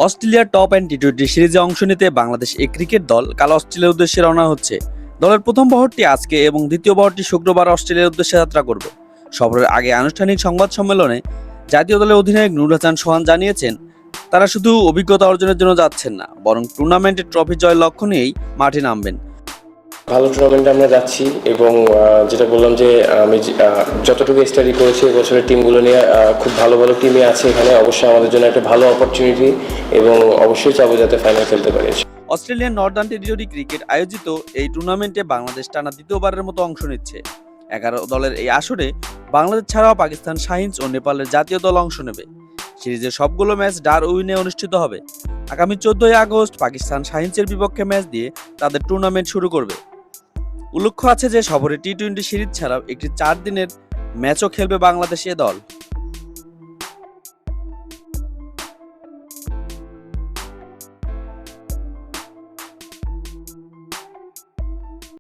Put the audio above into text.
অস্ট্রেলিয়ার top and টি-20 সিরিজে অংশ নিতে বাংলাদেশ এ ক্রিকেট দল কাল অস্ট্রেলিয়ার উদ্দেশ্যে রওনা হচ্ছে। দলের প্রথম বহরটি আজকে এবং দ্বিতীয় বহরটি শুক্রবার অস্ট্রেলিয়ার উদ্দেশ্যে যাত্রা করবে। সফরের আগে আনুষ্ঠানিক সংবাদ সম্মেলনে জাতীয় দলের অধিনায়ক নূর হাসান সোহান জানিয়েছেন, তারা শুধু অভিজ্ঞতা অর্জনের জন্য যাচ্ছেন না, বরং টুর্নামেন্টের ট্রফি জয়ের লক্ষ্য নিয়েই মাঠে নামবেন। ভালো টুর্নামেন্টে আমরা যাচ্ছি এবং যেটা বললাম যে আমি যতটুকু স্টাডি করেছি এবছরের টিমগুলো নিয়ে খুব ভালো ভালো টিমই আছে এখানে। অবশ্যই আমাদের জন্য একটা ভালো অপরচুনিটি এবং অবশ্যই চাবো যাতে ফাইনাল খেলতে পারি। অস্ট্রেলিয়ান নর্দার্ন টেরিটরি ক্রিকেট আয়োজিত এই টুর্নামেন্টে বাংলাদেশ টানা দ্বিতীয়বারের মতো অংশ নিচ্ছে। 11 দলের এই আসরে বাংলাদেশ ছাড়াও পাকিস্তান, শাহিনস ও নেপালের জাতীয় দল অংশ নেবে। সিরিজের সবগুলো ম্যাচ ডারউইনে অনুষ্ঠিত হবে। আগামী 14 আগস্ট পাকিস্তান শাহিনসের বিপক্ষে ম্যাচ দিয়ে তাদের টুর্নামেন্ট শুরু করবে। উল্লেখ্য আছে যে সফরে টি-20 সিরিজ ছাড়াও একটি 4 দিনের ম্যাচও খেলবে বাংলাদেশ এ দল।